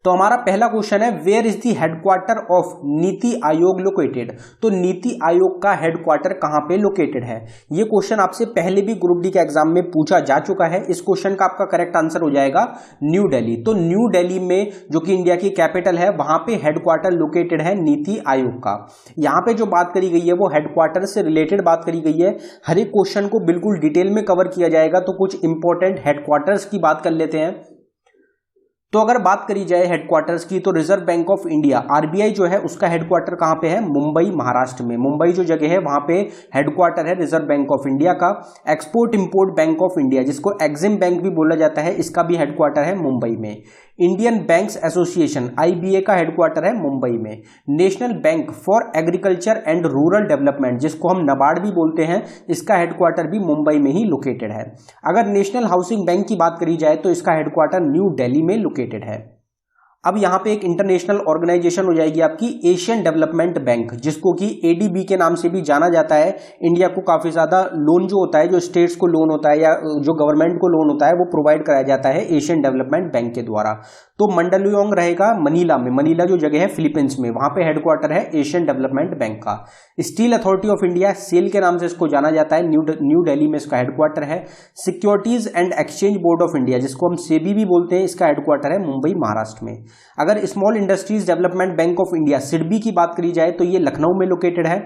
तो हमारा पहला क्वेश्चन है, where is the headquarter of NITI Aayog located. तो नीति आयोग का हेडक्वार्टर कहां पे लोकेटेड है? ये क्वेश्चन आपसे पहले भी ग्रुप डी के एग्जाम में पूछा जा चुका है। इस क्वेश्चन का आपका करेक्ट आंसर हो जाएगा न्यू दिल्ली। तो न्यू दिल्ली में, जो कि इंडिया की कैपिटल है, वहां पे हेडक्वार्टर लोकेटेड है नीति आयोग का। यहां पे जो बात करी गई है वो हेडक्वार्टर से रिलेटेड बात करी गई है। हर एक क्वेश्चन को बिल्कुल डिटेल में कवर किया जाएगा, तो कुछ इंपॉर्टेंट हेडक्वार्टर्स की बात कर लेते हैं। तो अगर बात करी जाए हेडक्वार्टर्स की, तो reserve bank of India RBI जो है उसका हेडक्वार्टर कहां पे है? मुंबई, महाराष्ट्र में। मुंबई जो जगह है वहां पे हेडक्वार्टर है रिजर्व बैंक ऑफ इंडिया का। Export import bank of India, जिसको एग्जिम बैंक भी बोला जाता है, इसका भी हेडक्वार्टर है मुंबई में। इंडियन बैंक्स एसोसिएशन आईबीए का हेडक्वार्टर है मुंबई में। National bank for agriculture and rural development, जिसको हम नाबार्ड भी बोलते हैं, इसका हेडक्वार्टर भी मुंबई में ही लोकेटेड है। अगर नेशनल हाउसिंग बैंक की बात करी जाए तो इसका हेडक्वार्टर न्यू दिल्ली में लोकेटेड है। अब यहां पे एक इंटरनेशनल ऑर्गेनाइजेशन हो जाएगी आपकी एशियन डेवलपमेंट बैंक, जिसको कि एडीबी के नाम से भी जाना जाता है। इंडिया को काफी ज्यादा लोन जो होता है, जो स्टेट्स को लोन होता है या जो गवर्नमेंट को लोन होता है, वो प्रोवाइड कराया जाता है एशियन डेवलपमेंट बैंक के द्वारा। तो मंडलुयोंग रहेगा मनीला में। मनीला जो जगह है फिलीपींस में, वहां पे हेडक्वार्टर है एशियन डेवलपमेंट बैंक का। Steel authority of India, SAIL के नाम से इसको जाना जाता है, न्यू दिल्ली में इसका हेडक्वार्टर है। Securities and exchange board of India, जिसको हम सेबी भी बोलते हैं, इसका हेडक्वार्टर है मुंबई, महाराष्ट्र में। अगर small industries development bank of India SIDBI की बात करी जाए तो ये लखनऊ में लोकेटेड है।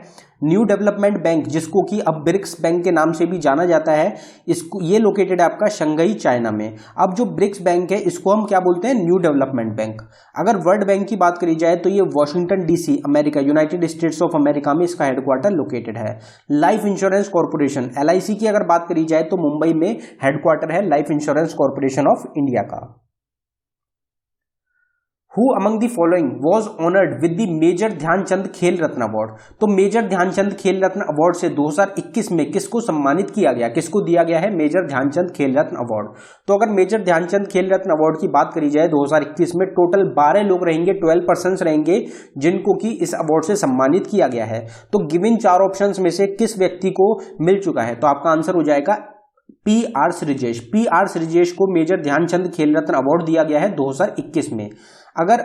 न्यू डेवलपमेंट बैंक, जिसको कि अब ब्रिक्स बैंक के नाम से भी जाना जाता है, इसको ये लोकेटेड है आपका शंघाई, चाइना में। अब जो ब्रिक्स बैंक है इसको हम क्या बोलते हैं? New development bank. अगर वर्ल्ड बैंक की बात करी जाए तो ये Washington DC, America, United states of America में इसका हेडक्वार्टर लोकेटेड है। लाइफ इंश्योरेंस कॉर्पोरेशन एलआईसी की अगर बात करी जाए तो मुंबई में हेडक्वार्टर है life insurance corporation of India का। Who among the following was honored with the major Dhyan Chand Khel Ratna award? तो मेजर ध्यानचंद खेल रत्न अवार्ड से 2021 में किसको सम्मानित किया गया, किसको दिया गया है मेजर ध्यानचंद खेल रत्न अवार्ड? तो अगर मेजर ध्यानचंद खेल रत्न अवार्ड की बात करी जाए 2021 में टोटल 12 लोग रहेंगे, 12 पर्सन्स रहेंगे जिनको कि इस अवार्ड से सम्मानित किया गया है। तो गिवन 4 ऑप्शंस में से किस व्यक्ति को मिल चुका है? तो आपका आंसर हो जाएगा पी.आर. श्रीजेश। पी.आर. श्रीजेश को मेजर ध्यानचंद खेल रत्न अवार्ड दिया गया है 2021 में। अगर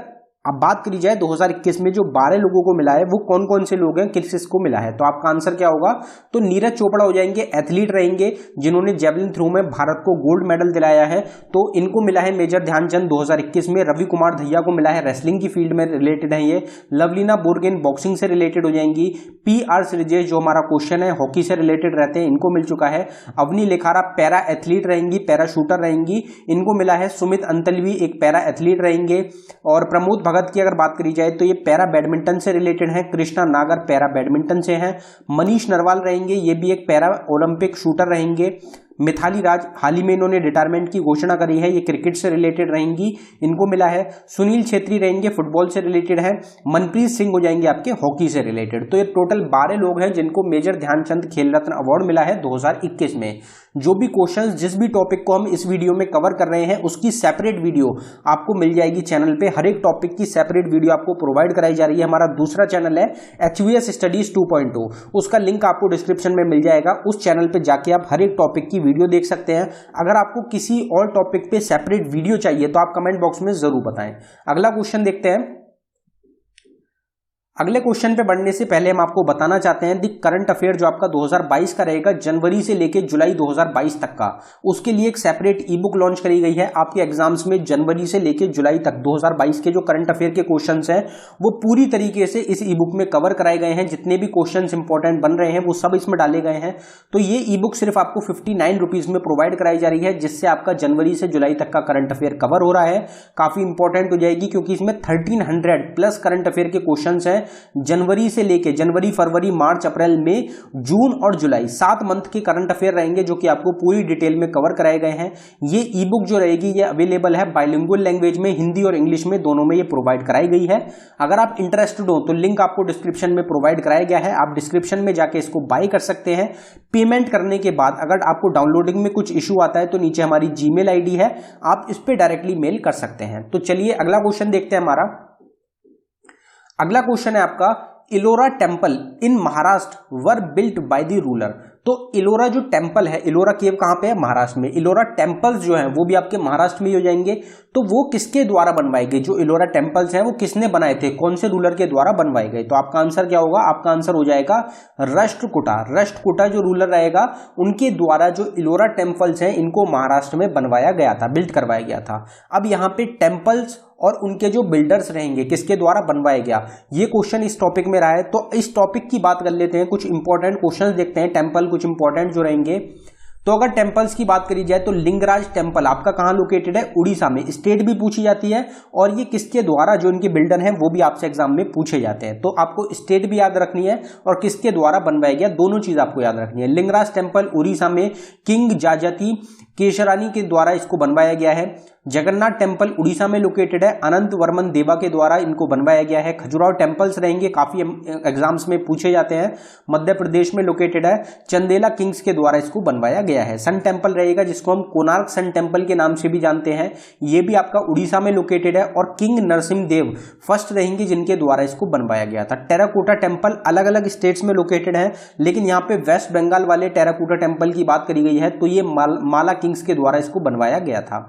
अब बात करी जाए 2021 में जो 12 लोगों को मिला है वो कौन कौन से लोग हैं, किस किसको मिला है? तो आपका आंसर क्या होगा? तो नीरज चोपड़ा हो जाएंगे, एथलीट रहेंगे जिन्होंने जेवलिन थ्रो में भारत को गोल्ड मेडल दिलाया है, तो इनको मिला है मेजर ध्यानचंद 2021 में। रवि कुमार दहिया को मिला है, रेसलिंग की फील्ड में रिलेटेड है ये। लवलीना बोर्गेन बॉक्सिंग से रिलेटेड हो जाएंगी। पी.आर. श्रीजेश जो हमारा क्वेश्चन है हॉकी से रिलेटेड रहते हैं, इनको मिल चुका है। अवनी लेखारा पैरा एथलीट रहेंगी, पैरा शूटर रहेंगी, इनको मिला है। सुमित अंतलवी एक पैरा एथलीट रहेंगे। और प्रमोद भगत की अगर बात करी जाए तो ये पैरा बैडमिंटन से रिलेटेड है। कृष्णा नागर पैरा बैडमिंटन से हैं। मनीष नरवाल रहेंगे, ये भी एक पैरा ओलंपिक शूटर रहेंगे। मिथाली राज हाल ही में इन्होंने रिटायरमेंट की घोषणा करी है, ये क्रिकेट से रिलेटेड रहेंगी, इनको मिला है। सुनील छेत्री रहेंगे, फुटबॉल से रिलेटेड है। मनप्रीत सिंह हो जाएंगे आपके हॉकी से रिलेटेड। तो ये टोटल 12 लोग हैं जिनको मेजर ध्यानचंद खेल रत्न अवार्ड मिला है 2021 में। जो भी क्वेश्चंस, जिस भी टॉपिक को हम इस वीडियो में कवर कर रहे हैं उसकी सेपरेट वीडियो आपको मिल जाएगी चैनल पे। हर एक टॉपिक की सेपरेट वीडियो आपको प्रोवाइड कराई जा रही है। हमारा दूसरा चैनल है HVS स्टडीज 2.0, उसका लिंक आपको डिस्क्रिप्शन में मिल जाएगा। उस चैनल पे जाके आप हर एक टॉपिक की वीडियो देख सकते हैं। अगर आपको किसी और टॉपिक पे सेपरेट वीडियो चाहिए तो आप कमेंट बॉक्स में जरूर बताएं। अगला क्वेश्चन देखते हैं। अगले क्वेश्चन पे बढ़ने से पहले हम आपको बताना चाहते हैं दी करंट अफेयर जो आपका 2022 का रहेगा, जनवरी से लेके जुलाई 2022 तक का, उसके लिए एक सेपरेट ई बुक लॉन्च करी गई है। आपके एग्जाम्स में जनवरी से लेके जुलाई तक 2022 के जो करंट अफेयर के क्वेश्चंस हैं वो पूरी तरीके से इस ई बुक में कवर कराए गए हैं। जितने भी क्वेश्चंस इंपॉर्टेंट बन रहे हैं वो सब इसमें डाले गए हैं। तो ये ई बुक सिर्फ आपको 59 रुपीज में प्रोवाइड कराई जा रही है, जिससे आपका जनवरी से जुलाई तक का करंट अफेयर कवर हो रहा है। काफी इंपॉर्टेंट हो जाएगी क्योंकि इसमें 1300 प्लस करंट अफेयर के क्वेश्चंस हैं। जनवरी से लेके जनवरी, फरवरी, मार्च, अप्रैल, मई, जून और जुलाई 7 मंथ के करंट अफेयर रहेंगे जो कि आपको पूरी डिटेल में कवर कराए गए हैं। ये ई बुक जो रहेगी ये अवेलेबल है बाइलिंगुअल लैंग्वेज में, हिंदी और इंग्लिश में, दोनों में ये प्रोवाइड कराई गई है। अगर आप इंटरेस्टेड हो तो लिंक आपको डिस्क्रिप्शन में प्रोवाइड कराया गया है, आप डिस्क्रिप्शन में जाके इसको बाय कर सकते हैं। पेमेंट करने के बाद अगर आपको डाउनलोडिंग में कुछ इशू आता है तो नीचे हमारी जीमेल आईडी है, आप इस पे डायरेक्टली मेल कर सकते हैं। तो चलिए अगला क्वेश्चन देखते हैं। हमारा अगला क्वेश्चन है आपका, Ellora temple in Maharashtra were built by the ruler. तो इलोरा जो टेम्पल है, इलोरा केव कहां पे है? महाराष्ट्र में। इलोरा टेम्पल्स जो हैं वो भी आपके महाराष्ट्र में ही हो जाएंगे। तो वो किसके द्वारा बनवाए गए? जो इलोरा टेम्पल्स हैं वो किसने बनाए थे, कौन से रूलर के द्वारा बनवाए गए? तो आपका आंसर क्या होगा? आपका आंसर हो जाएगा राष्ट्रकूटा। राष्ट्रकूटा जो रूलर रहेगा उनके द्वारा जो इलोरा टेम्पल्स हैं इनको महाराष्ट्र में बनवाया गया था, बिल्ड करवाया गया था। अब यहाँ पे टेम्पल्स और उनके जो बिल्डर्स रहेंगे किसके द्वारा बनवाया गया, ये क्वेश्चन इस टॉपिक में रहा है। तो इस टॉपिक की बात कर लेते हैं, कुछ इंपॉर्टेंट क्वेश्चंस देखते हैं टेम्पल, कुछ इंपॉर्टेंट जो रहेंगे। तो अगर टेम्पल्स की बात करी जाए तो लिंगराज टेम्पल आपका कहां लोकेटेड है? उड़ीसा में। स्टेट भी पूछी जाती है और ये किसके द्वारा, जो इनके बिल्डर हैं वो भी आपसे एग्जाम में पूछे जाते हैं। तो आपको स्टेट भी याद रखनी है और किसके द्वारा बनवाया गया, दोनों चीज आपको याद रखनी है। लिंगराज टेम्पल उड़ीसा में किंग जाजती केशरानी के द्वारा इसको बनवाया गया है। जगन्नाथ टेम्पल उड़ीसा में लोकेटेड है, अनंत वर्मन देवा के द्वारा इनको बनवाया गया है। खजुराहो टेम्पल्स रहेंगे, काफी एग्जाम्स में पूछे जाते हैं, मध्य प्रदेश में लोकेटेड है। चंदेला किंग्स के द्वारा इसको बनवाया गया है। सन टेम्पल रहेगा जिसको हम कोणार्क सन टेम्पल के नाम से भी जानते हैं, ये भी आपका उड़ीसा में लोकेटेड है। और किंग नरसिंह देव फर्स्ट रहेंगे जिनके द्वारा इसको बनवाया गया था। टेराकोटा टेम्पल अलग अलग स्टेट्स में लोकेटेड है, लेकिन यहाँ पे वेस्ट बंगाल वाले टेराकोटा टेम्पल की बात करी गई है, तो ये माला किंग्स के द्वारा इसको बनवाया गया था।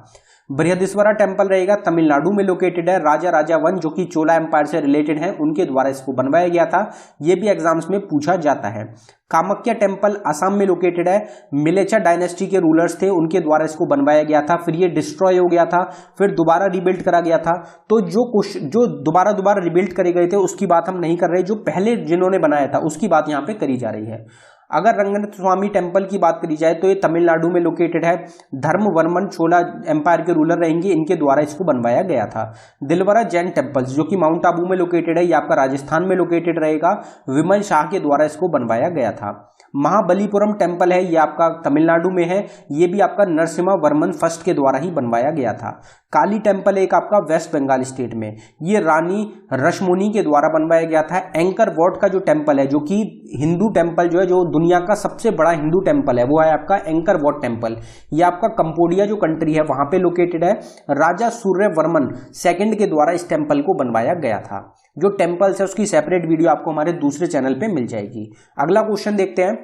बृहदीश्वरा टेम्पल रहेगा तमिलनाडु में लोकेटेड है। राजा राजावन जो कि चोला एम्पायर से रिलेटेड है उनके द्वारा इसको बनवाया गया था, ये भी एग्जाम्स में पूछा जाता है। कामाख्या टेम्पल असम में लोकेटेड है, मिलेचा डायनेस्टी के रूलर्स थे उनके द्वारा इसको बनवाया गया था, फिर ये डिस्ट्रॉय हो गया था, फिर दोबारा रिबिल्ड करा गया था। तो जो दोबारा रिबिल्ड करे गए थे उसकी बात हम नहीं कर रहे, जो पहले जिन्होंने बनाया था उसकी बात यहाँ पे करी जा रही है। अगर रंगनाथ स्वामी टेम्पल की बात करी जाए तो ये तमिलनाडु में लोकेटेड है। धर्मवर्मन चोला एम्पायर के रूलर रहेंगे, इनके द्वारा इसको बनवाया गया था। दिलवरा जैन टेम्पल्स जो कि माउंट आबू में लोकेटेड है, ये आपका राजस्थान में लोकेटेड रहेगा, विमल शाह के द्वारा इसको बनवाया गया था। महाबलीपुरम टेम्पल है, ये आपका तमिलनाडु में है, ये भी आपका नरसिम्हा वर्मन फर्स्ट के द्वारा ही बनवाया गया था। काली टेम्पल एक आपका वेस्ट बंगाल स्टेट में, ये रानी रश्मुनी के द्वारा बनवाया गया था। एंकर वॉट का जो टेम्पल है, जो कि हिंदू टेम्पल जो है, जो दुनिया का सबसे बड़ा हिंदू टेम्पल है, वो है आपका एंकर वॉट टेम्पल, ये आपका कंबोडिया जो कंट्री है वहां पे लोकेटेड है। राजा सूर्यवर्मन सेकंड के द्वारा इस टेम्पल को बनवाया गया था। जो टेम्पल्स है उसकी सेपरेट वीडियो आपको हमारे दूसरे चैनल पे मिल जाएगी। अगला क्वेश्चन देखते हैं,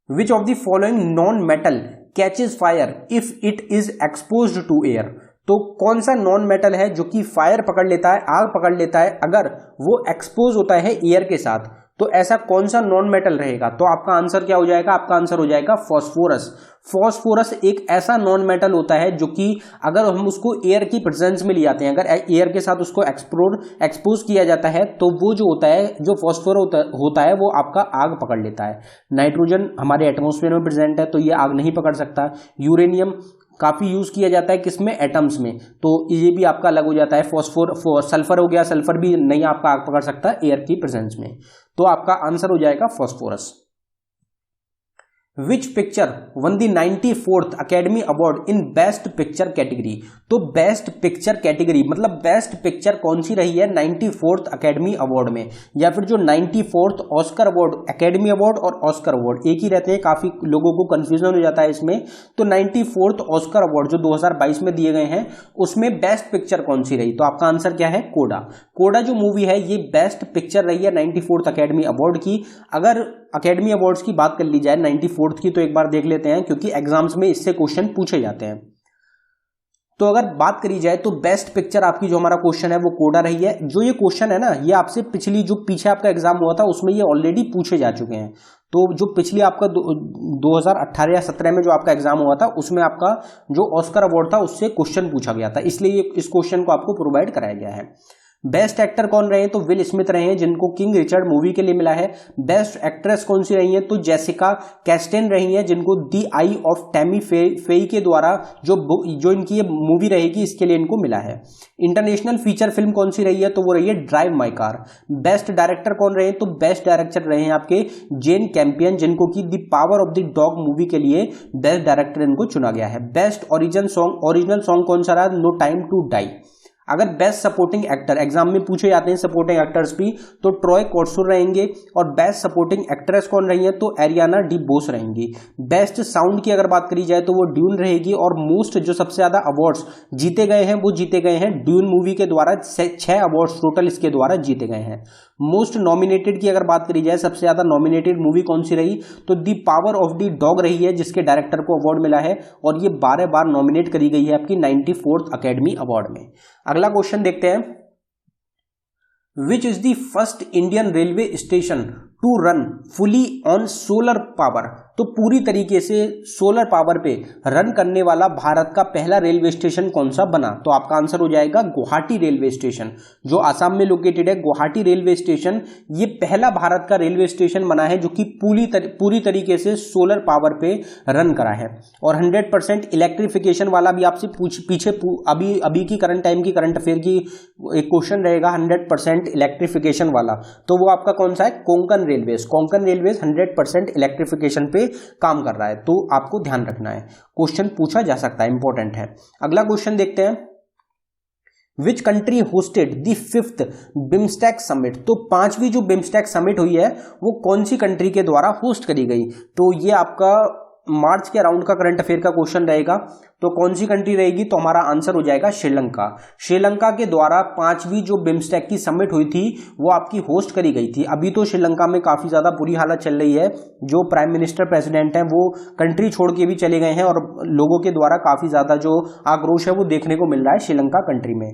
which of the following non metal catches fire if it is exposed to air? तो कौन सा नॉन मेटल है जो कि फायर पकड़ लेता है, आग पकड़ लेता है अगर वो एक्सपोज होता है एयर के साथ? तो ऐसा कौन सा नॉन मेटल रहेगा? तो आपका आंसर क्या हो जाएगा? आपका आंसर हो जाएगा फॉस्फोरस। फॉस्फोरस एक ऐसा नॉन मेटल होता है जो कि अगर हम उसको एयर की प्रेजेंस में ले आते हैं, अगर एयर के साथ उसको एक्सपोज किया जाता है, तो वो जो होता है, जो फॉस्फोरस होता है, वो आपका आग पकड़ लेता है। नाइट्रोजन हमारे एटमॉस्फेयर में प्रेजेंट है तो ये आग नहीं पकड़ सकता। यूरेनियम काफी यूज किया जाता है किसमें? एटम्स में, तो ये भी आपका अलग हो जाता है। सल्फर हो गया, सल्फर भी नहीं आपका आग पकड़ सकता एयर की प्रेजेंस में। तो आपका आंसर हो जाएगा phosphorus. Which picture one the 94th academy award in best picture category? तो बेस्ट पिक्चर कैटेगरी मतलब बेस्ट पिक्चर कौन सी रही है 94th अकेडमी अवार्ड में, या फिर जो 94th Oscar award, academy award और ऑस्कर अवार्ड एक ही रहते हैं, काफी लोगों को कंफ्यूजन हो जाता है इसमें। तो 94th ऑस्कर अवार्ड जो 2022 में दिए गए हैं उसमें बेस्ट पिक्चर कौन सी रही? तो आपका आंसर क्या है? कोडा। कोडा जो मूवी है ये बेस्ट पिक्चर रही है 94th अकेडमी अवार्ड की। अगर अकेडमी अवार्ड्स की बात कर ली जाए 94th की, तो एक बार देख लेते हैं क्योंकि एग्जाम्स में इससे क्वेश्चन पूछे जाते हैं। तो अगर बात करी जाए तो बेस्ट पिक्चर आपकी जो हमारा क्वेश्चन है वो कोडा रही है। जो ये क्वेश्चन है ना, ये आपसे पिछली जो पीछे आपका एग्जाम हुआ था उसमें ये ऑलरेडी पूछे जा चुके हैं। तो जो पिछली आपका 2018 या 17 में जो आपका एग्जाम हुआ था उसमें आपका जो ऑस्कर अवार्ड था उससे क्वेश्चन पूछा गया था, इसलिए इस क्वेश्चन को आपको प्रोवाइड कराया गया है। बेस्ट एक्टर कौन रहे हैं? तो विल स्मिथ रहे हैं जिनको किंग रिचर्ड मूवी के लिए मिला है। बेस्ट एक्ट्रेस कौन सी रही है? तो जेसिका कैस्टेन रही हैं जिनको दी आई ऑफ टैमी फेई के द्वारा जो इनकी ये मूवी रहेगी इसके लिए इनको मिला है। इंटरनेशनल फीचर फिल्म कौन सी रही है? तो वो रही है drive my car. Best director कौन रहे हैं? तो बेस्ट डायरेक्टर रहे हैं आपके जेन कैंपियन जिनको की the power of the dog movie के लिए बेस्ट डायरेक्टर इनको चुना गया है। बेस्ट ओरिजिनल सॉन्ग कौन सा रहा? No time to die. अगर बेस्ट सपोर्टिंग एक्टर, एग्जाम में पूछे जाते हैं सपोर्टिंग एक्टर्स भी, तो ट्रॉय कोट्सुर रहेंगे। और बेस्ट सपोर्टिंग एक्ट्रेस कौन रही है, तो एरियाना डिबोस रहेंगी। बेस्ट साउंड की अगर बात करी जाए तो वो ड्यून रहेगी। और मोस्ट जो सबसे ज्यादा अवार्ड्स जीते गए हैं वो जीते गए हैं ड्यून मूवी के द्वारा, 6 अवार्ड्स टोटल इसके द्वारा जीते गए हैं। मोस्ट नॉमिनेटेड की अगर बात करी जाए, सबसे ज्यादा नॉमिनेटेड मूवी कौन सी रही, तो the power of the dog रही है, जिसके डायरेक्टर को अवार्ड मिला है और ये 12 बार नॉमिनेट करी गई है आपकी 94th अकेडमी अवार्ड में। अगला क्वेश्चन देखते हैं, which is the first Indian railway station to run fully on solar power. तो पूरी तरीके से सोलर पावर पे रन करने वाला भारत का पहला रेलवे स्टेशन कौन सा बना, तो आपका आंसर हो जाएगा गुवाहाटी रेलवे स्टेशन, जो आसाम में लोकेटेड है। गुवाहाटी रेलवे स्टेशन ये पहला भारत का रेलवे स्टेशन बना है जो कि पूरी तरीके से सोलर पावर पे रन करा है। और 100% इलेक्ट्रिफिकेशन वाला भी आपसे पीछे अभी की करंट टाइम की करंट अफेयर की एक क्वेश्चन रहेगा 100% इलेक्ट्रिफिकेशन वाला, तो वो आपका कौन सा है, Konkan railways. Konkan railways 100% electrification पे काम कर रहा है, तो आपको ध्यान रखना है, क्वेश्चन पूछा जा सकता है, इंपॉर्टेंट है। अगला क्वेश्चन देखते हैं, which country hosted the 5th BIMSTEC summit. तो 5वीं जो बिम्स्टेक समिट हुई है वो कौन सी कंट्री के द्वारा होस्ट करी गई, तो ये आपका मार्च के अराउंड का करंट अफेयर का क्वेश्चन रहेगा। तो कौन सी कंट्री रहेगी, तो हमारा आंसर हो जाएगा श्रीलंका। श्रीलंका के द्वारा 5वीं जो बिम्स्टेक की समिट हुई थी वो आपकी होस्ट करी गई थी। अभी तो श्रीलंका में काफी ज्यादा बुरी हालत चल रही है, जो प्राइम मिनिस्टर प्रेसिडेंट हैं वो कंट्री छोड़ के भी चले गए हैं और लोगों के द्वारा काफी ज्यादा जो आक्रोश है वो देखने को मिल रहा है श्रीलंका कंट्री में।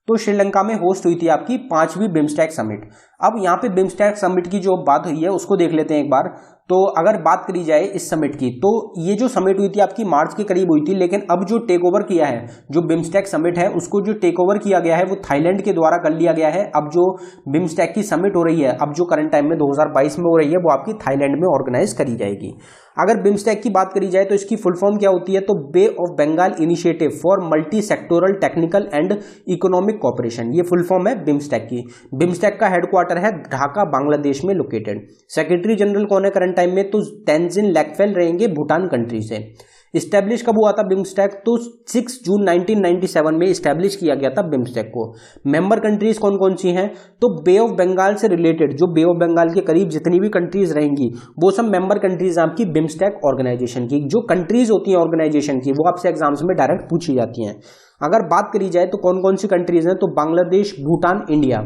तो श्रीलंका में होस्ट हुई थी आपकी 5वीं बिम्स्टेक समिट। अब यहाँ पे बिम्स्टेक समिट की जो बात हुई है उसको देख लेते हैं एक बार। तो अगर बात करी जाए इस समिट की, तो ये जो समिट हुई थी आपकी मार्च के करीब हुई थी, लेकिन अब जो टेक ओवर किया है, जो बिम्स्टेक समिट है उसको जो टेक ओवर किया गया है वो थाईलैंड के द्वारा कर लिया गया है। अब जो बिम्स्टेक की समिट हो रही है, अब जो करंट टाइम में 2022 में हो रही है, वो आपकी थाईलैंड में ऑर्गेनाइज करी जाएगी। अगर बिम्स्टेक की बात करी जाए तो इसकी फुल फॉर्म क्या होती है, तो Bay of Bengal initiative for multi sectoral technical and economic cooperation, ये फुल फॉर्म है बिम्स्टेक की। बिम्स्टेक का हेडक्वार्टर है ढाका, बांग्लादेश में लोकेटेड। सेक्रेटरी जनरल कौन है करंट टाइम में, तो तेंजिन लेकफेल रहेंगे भूटान कंट्री से। इस्टेब्लिश कब हुआ था बिम्स्टेक, तो 6 जून 1997 में इस्टेब्लिश किया गया था बिम्स्टेक को। मेंबर कंट्रीज कौन कौन सी हैं, तो बे ऑफ बंगाल से रिलेटेड जो बे ऑफ बंगाल के करीब जितनी भी कंट्रीज रहेंगी वो सब मेंबर कंट्रीज आपकी बिम्स्टेक ऑर्गेनाइजेशन की। जो कंट्रीज होती हैं ऑर्गेनाइजेशन की वो आपसे एग्जाम्स में डायरेक्ट पूछी जाती हैं। अगर बात करी जाए तो कौन कौन सी कंट्रीज हैं, तो बांग्लादेश, भूटान, इंडिया,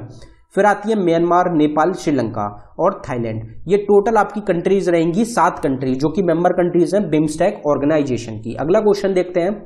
फिर आती है म्यांमार, नेपाल, श्रीलंका और थाईलैंड। ये टोटल आपकी कंट्रीज रहेंगी 7 कंट्री जो कि मेंबर कंट्रीज हैं बिम्स्टेक ऑर्गेनाइजेशन की। अगला क्वेश्चन देखते हैं,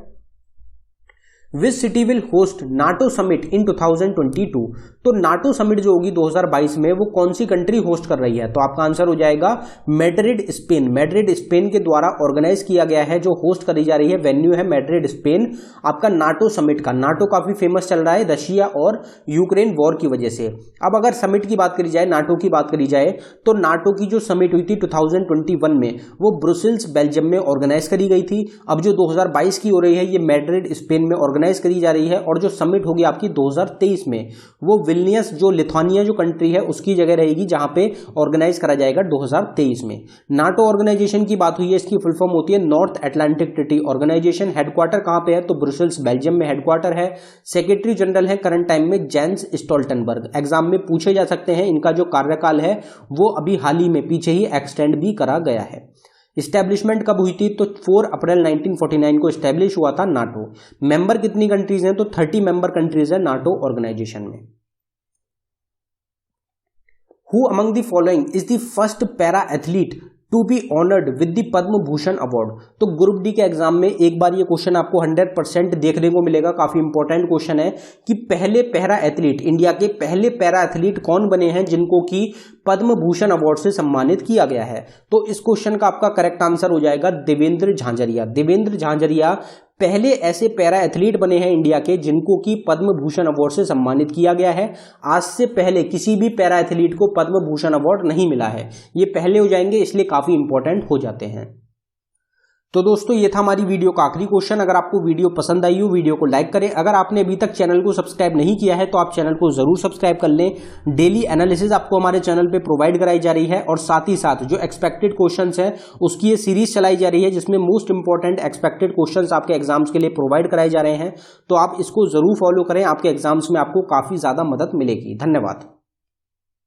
which city will host NATO summit in 2022। तो नाटो समिट जो होगी 2022 में वो कौन सी कंट्री होस्ट कर रही है, तो आपका आंसर हो जाएगा मैड्रिड, स्पेन। मैड्रिड स्पेन के द्वारा ऑर्गेनाइज किया गया है, जो होस्ट करी जा रही है वेन्यू है मैड्रिड स्पेन आपका नाटो समिट का। नाटो काफी फेमस चल रहा है रशिया और यूक्रेन वॉर की वजह से। अब अगर समिट की बात करी जाए, नाटो की बात करी जाए, तो नाटो की जो समिट हुई थी 2021 में वो ब्रुसेल्स बेल्जियम में ऑर्गेनाइज करी गई थी। अब जो 2022 की हो रही है ये मैड्रिड स्पेन में ऑर्गेनाइज करी जा रही है। और जो समिट होगी आपकी 2023 में वो विल्नियस जो लिथुआनिया जो कंट्री है उसकी जगह रहेगी, जहां पे ऑर्गेनाइज करा जाएगा 2023 में। नाटो ऑर्गेनाइजेशन की बात हुई है, इसकी फुल फॉर्म होती है North Atlantic Treaty Organization. Headquarter कहां पे है, तो ब्रुसेल्स बेल्जियम में हेडक्वार्टर है। सेक्रेटरी जनरल है करंट टाइम में जेंस स्टोल्टनबर्ग। एग्जाम में पूछे जा सकते हैं, इनका जो कार्यकाल है वो अभी हाल ही में पीछे ही एक्सटेंड भी करा गया है। इस्टेब्लिशमेंट कब हुई थी, तो 4 अप्रैल 1949 को इस्टेब्लिश हुआ था नाटो। मेंबर कितनी कंट्रीज हैं, तो 30 मेंबर कंट्रीज है नाटो ऑर्गेनाइजेशन में। Who among the following is the first para athlete to be honoured with the Padma Bhushan award. तो ग्रुप डी के एग्जाम में एक बार ये क्वेश्चन आपको 100% देखने को मिलेगा, काफी इंपॉर्टेंट क्वेश्चन है कि पहले पैरा एथलीट, इंडिया के पहले पैरा एथलीट कौन बने हैं जिनको कि पद्म भूषण अवार्ड से सम्मानित किया गया है। तो इस क्वेश्चन का आपका करेक्ट आंसर हो जाएगा देवेंद्र झांझरिया। देवेंद्र झांझरिया पहले ऐसे पैरा एथलीट बने हैं इंडिया के जिनको कि पद्म भूषण अवार्ड से सम्मानित किया गया है। आज से पहले किसी भी पैरा एथलीट को पद्म भूषण अवार्ड नहीं मिला है, ये पहले हो जाएंगे, इसलिए काफी इंपॉर्टेंट हो जाते हैं। तो दोस्तों ये था हमारी वीडियो का आखिरी क्वेश्चन। अगर आपको वीडियो पसंद आई हो वीडियो को लाइक करें। अगर आपने अभी तक चैनल को सब्सक्राइब नहीं किया है तो आप चैनल को जरूर सब्सक्राइब कर लें। डेली एनालिसिस आपको हमारे चैनल पे प्रोवाइड कराई जा रही है और साथ ही साथ जो एक्सपेक्टेड क्वेश्चंस है उसकी ये सीरीज चलाई जा रही है जिसमें मोस्ट इंपॉर्टेंट एक्सपेक्टेड क्वेश्चंस आपके एग्जाम्स के लिए प्रोवाइड कराए जा रहे हैं। तो आप इसको जरूर फॉलो करें, आपके एग्जाम्स में आपको काफी ज्यादा मदद मिलेगी। धन्यवाद।